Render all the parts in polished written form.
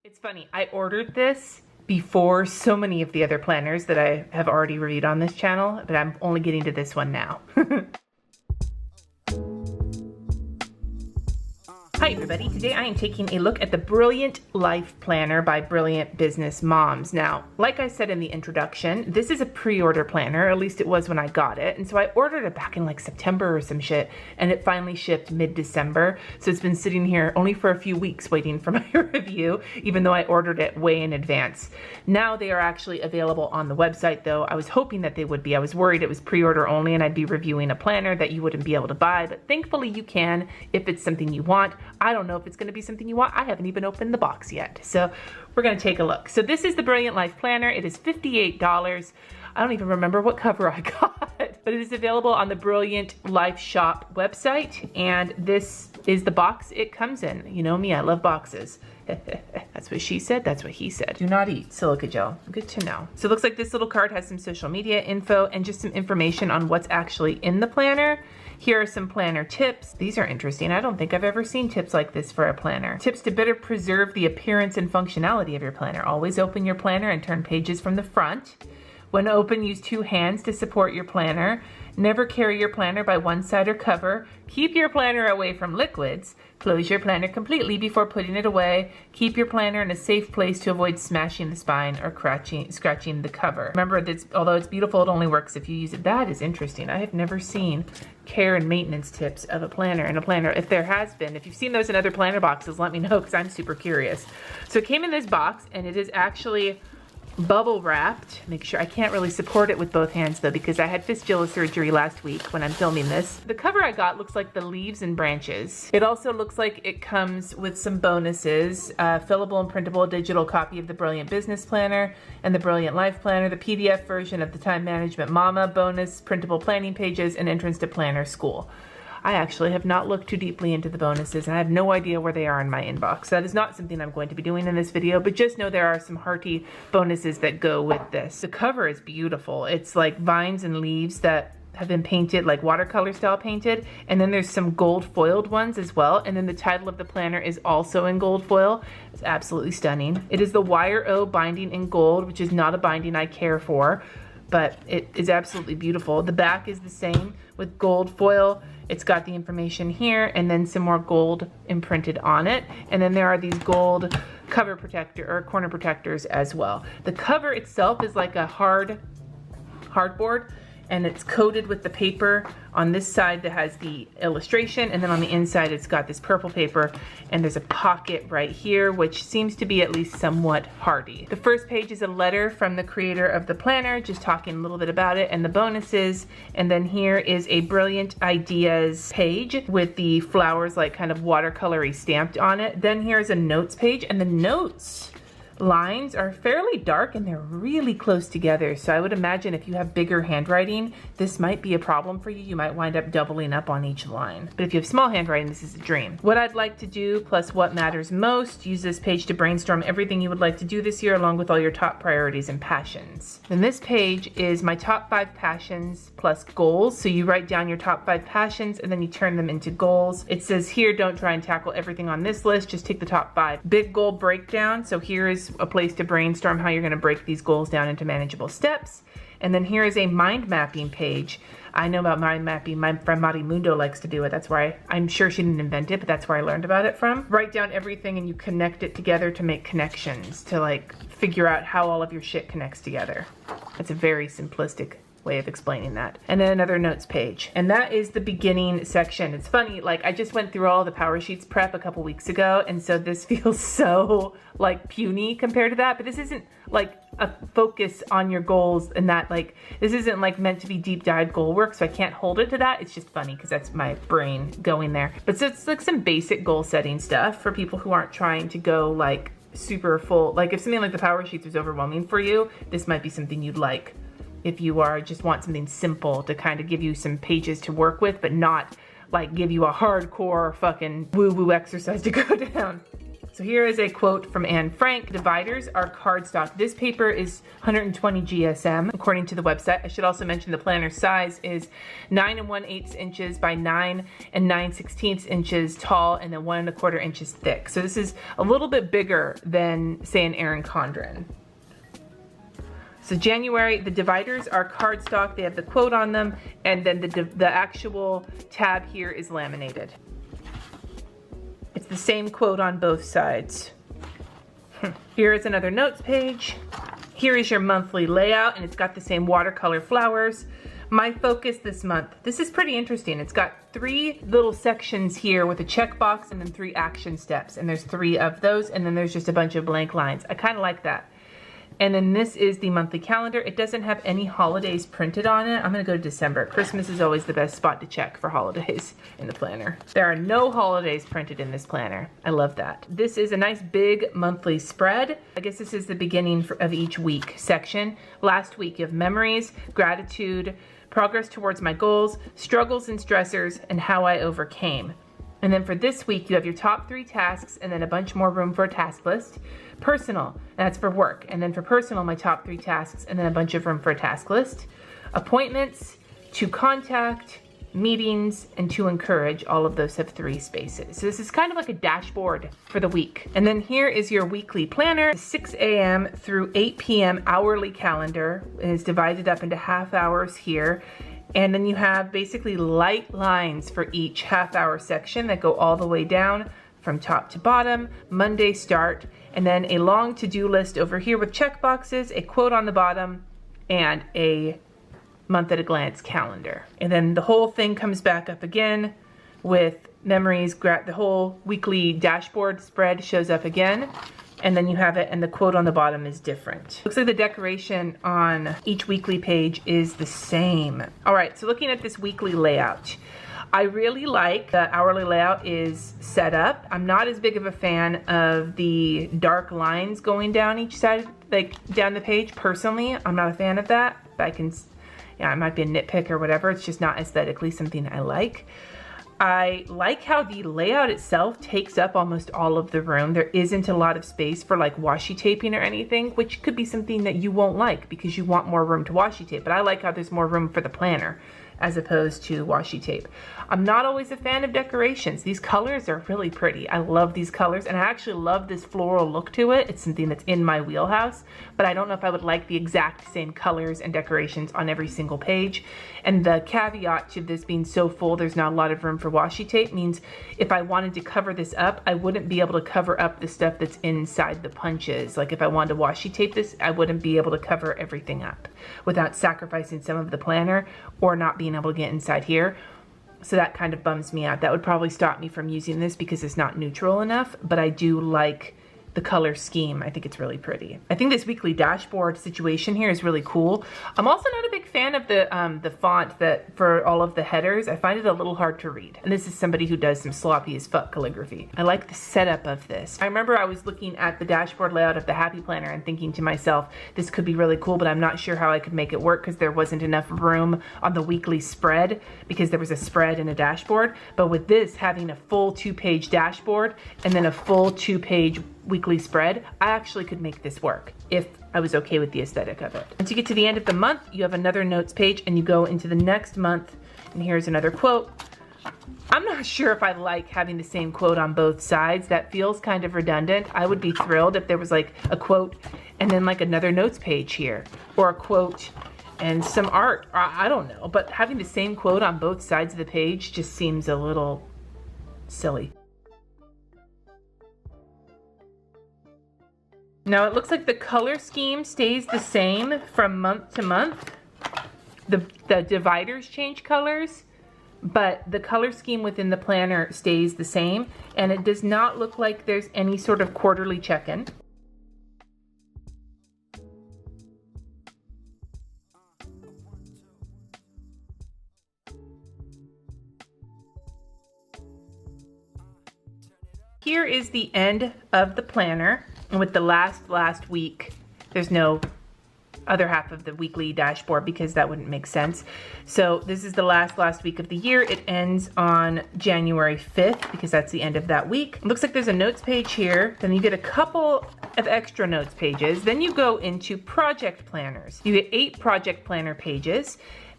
It's funny, I ordered this before so many of the other planners that I have already reviewed on this channel, but I'm only getting to this one now. Hi everybody, today I am taking a look at the Brilliant Life Planner by Brilliant Business Moms. Now, like I said in the introduction, this is a pre-order planner, at least it was when I got it. And so I ordered it back in like September or some shit, and it finally shipped mid-December. So it's been sitting here only for a few weeks waiting for my review, even though I ordered it way in advance. Now they are actually available on the website though. I was hoping that they would be. I was worried it was pre-order only and I'd be reviewing a planner that you wouldn't be able to buy, but thankfully you can if it's something you want. I don't know if it's going to be something you want. I haven't even opened the box yet. So we're going to take a look. So this is the Brilliant Life Planner. It is $58. I don't even remember what cover I got, but it is available on the Brilliant Life Shop website. And this is the box it comes in. You know me, I love boxes. That's what she said, that's what he said. Do not eat silica gel. Good to know. So it looks like this little card has some social media info and just some information on what's actually in the planner. Here are some planner tips. These are interesting. I don't think I've ever seen tips like this for a planner. Tips to better preserve the appearance and functionality of your planner. Always open your planner and turn pages from the front. When open, use two hands to support your planner. Never carry your planner by one side or cover. Keep your planner away from liquids. Close your planner completely before putting it away. Keep your planner in a safe place to avoid smashing the spine or scratching the cover. Remember that although it's beautiful, it only works if you use it. That is interesting. I have never seen care and maintenance tips of a planner in a planner. If there has been, if you've seen those in other planner boxes, let me know because I'm super curious. So it came in this box and it is actually bubble wrapped. Make sure I can't really support it with both hands though because I had fistula surgery last week when I'm filming this. The cover I got looks like the leaves and branches. It also looks like it comes with some bonuses, fillable and printable digital copy of the Brilliant Business Planner and the Brilliant Life Planner, the PDF version of the Time Management Mama, bonus printable planning pages, and entrance to Planner School. I actually have not looked too deeply into the bonuses and I have no idea where they are in my inbox. That is not something I'm going to be doing in this video, but just know there are some hearty bonuses that go with this. The cover is beautiful. It's like vines and leaves that have been painted, like watercolor style painted, and then there's some gold foiled ones as well, and then the title of the planner is also in gold foil. It's absolutely stunning. It is the Wire O binding in gold, which is not a binding I care for, but it is absolutely beautiful. The back is the same with gold foil. It's got the information here and then some more gold imprinted on it. And then there are these gold cover protector or corner protectors as well. The cover itself is like a hardboard and it's coated with the paper on this side that has the illustration, and then on the inside it's got this purple paper, and there's a pocket right here which seems to be at least somewhat hardy. The first page is a letter from the creator of the planner just talking a little bit about it and the bonuses, and then here is a Brilliant Ideas page with the flowers like kind of watercolory stamped on it. Then here's a notes page, and the notes lines are fairly dark and they're really close together. So I would imagine if you have bigger handwriting, this might be a problem for you. You might wind up doubling up on each line. But if you have small handwriting, this is a dream. What I'd like to do plus what matters most, use this page to brainstorm everything you would like to do this year along with all your top priorities and passions. Then this page is my top 5 passions plus goals. So you write down your top 5 passions and then you turn them into goals. It says here, don't try and tackle everything on this list, just take the top 5. Big goal breakdown. So here is a place to brainstorm how you're going to break these goals down into manageable steps. And then here is a mind mapping page. I know about mind mapping. My friend Marimundo likes to do it. That's why I'm sure she didn't invent it, but that's where I learned about it from. Write down everything and you connect it together to make connections, to like figure out how all of your shit connects together. That's a very simplistic way of explaining that. And then another notes page. And that is the beginning section. It's funny, like I just went through all the Power Sheets prep a couple weeks ago, and so this feels so like puny compared to that, but this isn't like a focus on your goals, and that like, this isn't like meant to be deep dive goal work, so I can't hold it to that. It's just funny because that's my brain going there. But so it's like some basic goal setting stuff for people who aren't trying to go like super full. Like if something like the Power Sheets was overwhelming for you, this might be something you'd like. If you are just want something simple to kind of give you some pages to work with, but not like give you a hardcore fucking woo-woo exercise to go down. So here is a quote from Anne Frank. Dividers are cardstock. This paper is 120 GSM, according to the website. I should also mention the planner size is 9 1/8 inches by 9 9/16 inches tall, and then 1 1/4 inches thick. So this is a little bit bigger than, say, an Erin Condren. So January, the dividers are cardstock. They have the quote on them, and then the actual tab here is laminated. It's the same quote on both sides. Here is another notes page. Here is your monthly layout, and it's got the same watercolor flowers. My focus this month. This is pretty interesting. It's got 3 little sections here with a checkbox and then 3 action steps, and there's 3 of those, and then there's just a bunch of blank lines. I kind of like that. And then this is the monthly calendar. It doesn't have any holidays printed on it. I'm gonna go to December. Christmas is always the best spot to check for holidays in the planner. There are no holidays printed in this planner. I love that. This is a nice big monthly spread. I guess this is the beginning of each week section. Last week you have memories, gratitude, progress towards my goals, struggles and stressors, and how I overcame. And then for this week, you have your top 3 tasks and then a bunch more room for a task list. Personal, that's for work. And then for personal, my top 3 tasks and then a bunch of room for a task list. Appointments, to contact, meetings, and to encourage. All of those have 3 spaces. So this is kind of like a dashboard for the week. And then here is your weekly planner, 6 a.m. through 8 p.m. hourly calendar. It is divided up into half hours here. And then you have basically light lines for each half-hour section that go all the way down from top to bottom. Monday start, and then a long to-do list over here with check boxes, a quote on the bottom, and a month at a glance calendar. And then the whole thing comes back up again with memories. The whole weekly dashboard spread shows up again. And then you have it, and the quote on the bottom is different. Looks like the decoration on each weekly page is the same. All right, so looking at this weekly layout, I really like the hourly layout is set up. I'm not as big of a fan of the dark lines going down each side, like down the page. Personally, I'm not a fan of that. But it might be a nitpick or whatever. It's just not aesthetically something I like. I like how the layout itself takes up almost all of the room. There isn't a lot of space for like washi taping or anything, which could be something that you won't like because you want more room to washi tape. But I like how there's more room for the planner as opposed to washi tape. I'm not always a fan of decorations. These colors are really pretty. I love these colors, and I actually love this floral look to it. It's something that's in my wheelhouse, but I don't know if I would like the exact same colors and decorations on every single page. And the caveat to this being so full, there's not a lot of room for washi tape, means if I wanted to cover this up, I wouldn't be able to cover up the stuff that's inside the punches. Like if I wanted to washi tape this, I wouldn't be able to cover everything up without sacrificing some of the planner or not being able to get inside here. So that kind of bums me out. That would probably stop me from using this because it's not neutral enough, but I do like the color scheme. I think it's really pretty. I think this weekly dashboard situation here is really cool. I'm also not a big fan of the font that for all of the headers. I find it a little hard to read. And this is somebody who does some sloppy as fuck calligraphy. I like the setup of this. I remember I was looking at the dashboard layout of the Happy Planner and thinking to myself, this could be really cool, but I'm not sure how I could make it work because there wasn't enough room on the weekly spread because there was a spread and a dashboard. But with this having a full 2-page dashboard and then a full 2-page weekly spread, I actually could make this work if I was okay with the aesthetic of it. Once you get to the end of the month, you have another notes page and you go into the next month, and here's another quote. I'm not sure if I like having the same quote on both sides. That feels kind of redundant. I would be thrilled if there was like a quote and then like another notes page here, or a quote and some art. I don't know, but having the same quote on both sides of the page just seems a little silly. Now it looks like the color scheme stays the same from month to month. The dividers change colors, but the color scheme within the planner stays the same, and it does not look like there's any sort of quarterly check-in. Here is the end of the planner. And with the last week, there's no other half of the weekly dashboard because that wouldn't make sense. So this is the last week of the year. It ends on January 5th because that's the end of that week. It looks like there's a notes page here. Then you get a couple of extra notes pages. Then you go into project planners. You get 8 project planner pages.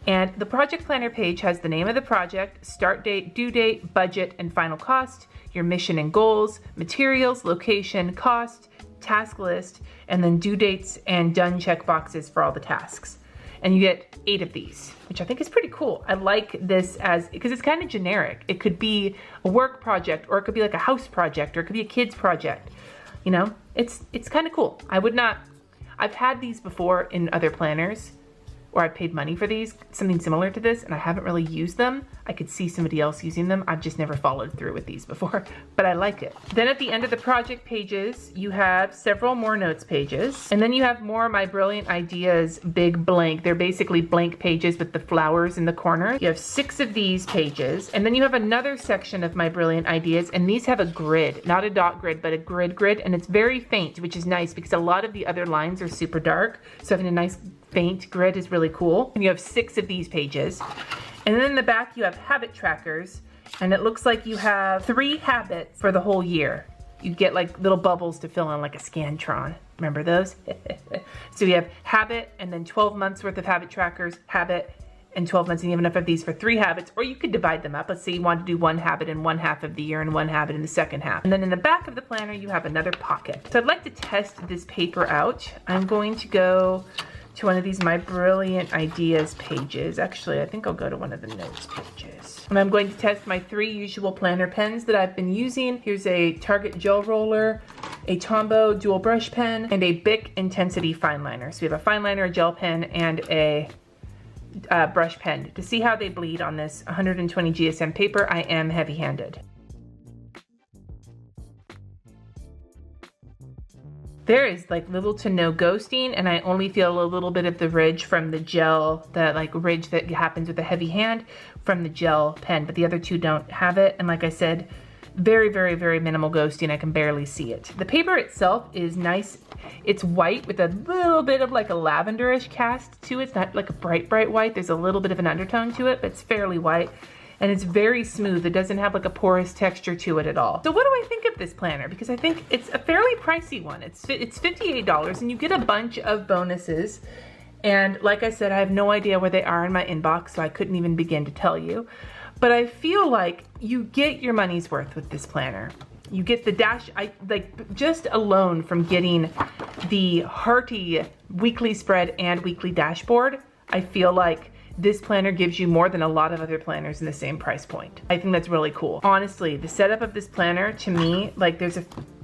And the project planner page has the name of the project, start date, due date, budget, and final cost, your mission and goals, materials, location, cost, task list, and then due dates and done check boxes for all the tasks. And you get 8 of these, which I think is pretty cool. I like this because it's kind of generic. It could be a work project, or it could be like a house project, or it could be a kid's project. You know, it's kind of cool. I've had these before in other planners, or I paid money for these, something similar to this, and I haven't really used them. I could see somebody else using them. I've just never followed through with these before, but I like it. Then at the end of the project pages, you have several more notes pages, and then you have more My Brilliant Ideas big blank. They're basically blank pages with the flowers in the corner. You have 6 of these pages, and then you have another section of My Brilliant Ideas, and these have a grid, not a dot grid, but a grid, and it's very faint, which is nice because a lot of the other lines are super dark, so having a nice faint grid is really cool. And you have 6 of these pages. And then in the back you have habit trackers, and it looks like you have 3 habits for the whole year. You get like little bubbles to fill in like a Scantron. Remember those? So you have habit, and then 12 months worth of habit trackers, habit, and 12 months, and you have enough of these for 3 habits, or you could divide them up. Let's say you want to do 1 habit in one half of the year and 1 habit in the second half. And then in the back of the planner, you have another pocket. So I'd like to test this paper out. I'm going to go to one of these My Brilliant Ideas pages. Actually, I think I'll go to one of the notes pages. And I'm going to test my 3 usual planner pens that I've been using. Here's a Target gel roller, a Tombow dual brush pen, and a Bic Intensity fine liner. So we have a fine liner, a gel pen, and a brush pen. To see how they bleed on this 120 GSM paper, I am heavy-handed. There is like little to no ghosting, and I only feel a little bit of the ridge from the gel, the like ridge that happens with a heavy hand from the gel pen, but the other 2 don't have it. And like I said, very, very, very minimal ghosting. I can barely see it. The paper itself is nice. It's white with a little bit of like a lavenderish cast to it. It's not like a bright, bright white. There's a little bit of an undertone to it, but it's fairly white. And it's very smooth. It doesn't have like a porous texture to it at all. So what do I think of this planner? Because I think it's a fairly pricey one. It's $58, and you get a bunch of bonuses. And like I said, I have no idea where they are in my inbox, so I couldn't even begin to tell you. But I feel like you get your money's worth with this planner. You get the just alone from getting the hearty weekly spread and weekly dashboard, I feel like this planner gives you more than a lot of other planners in the same price point. I think that's really cool. Honestly, the setup of this planner, to me, like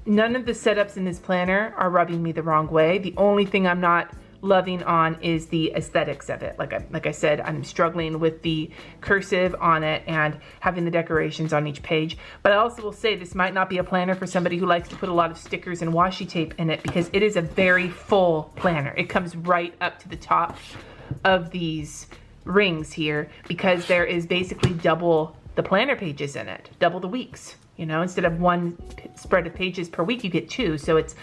none of the setups in this planner are rubbing me the wrong way. The only thing I'm not loving on is the aesthetics of it. Like I said, I'm struggling with the cursive on it and having the decorations on each page. But I also will say this might not be a planner for somebody who likes to put a lot of stickers and washi tape in it, because it is a very full planner. It comes right up to the top of these rings here, because there is basically double the planner pages in it, double the weeks. You know, instead of 1 spread of pages per week, you get 2. So it's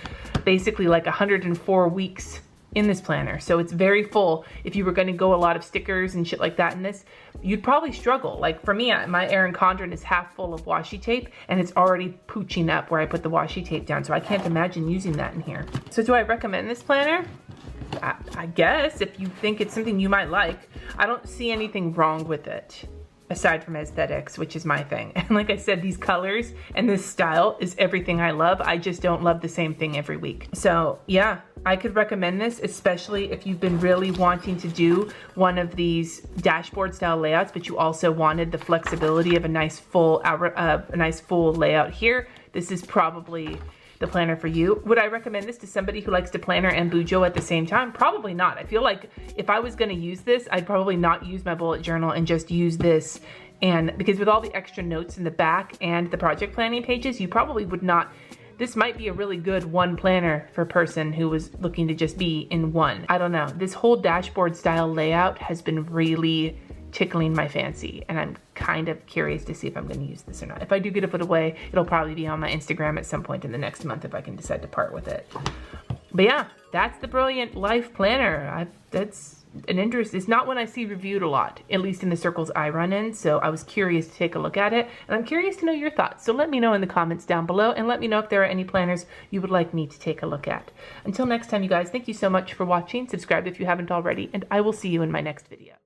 basically like 104 weeks in this planner. So it's very full. If you were going to go a lot of stickers and shit like that in this, you'd probably struggle. Like for me, my Erin Condren is half full of washi tape, and it's already pooching up where I put the washi tape down. So I can't imagine using that in here. So do I recommend this planner? I guess if you think it's something you might like. I don't see anything wrong with it aside from aesthetics, which is my thing. And like I said, these colors and this style is everything I love. I just don't love the same thing every week. So yeah, I could recommend this, especially if you've been really wanting to do one of these dashboard style layouts, but you also wanted the flexibility of a nice full layout here. This is probably the planner for you. Would I recommend this to somebody who likes to planner and bujo at the same time? Probably not. I feel like if I was going to use this, I'd probably not use my bullet journal and just use this. And because with all the extra notes in the back and the project planning pages, you probably would not. This might be a really good one planner for a person who was looking to just be in one. I don't know. This whole dashboard style layout has been really tickling my fancy, and I'm kind of curious to see if I'm going to use this or not. If I do get to put away, it'll probably be on my Instagram at some point in the next month if I can decide to part with it. But yeah, that's the Brilliant Life Planner. That's an interest. It's not one I see reviewed a lot, at least in the circles I run in. So I was curious to take a look at it, and I'm curious to know your thoughts. So let me know in the comments down below, and let me know if there are any planners you would like me to take a look at. Until next time, you guys, thank you so much for watching. Subscribe if you haven't already, and I will see you in my next video.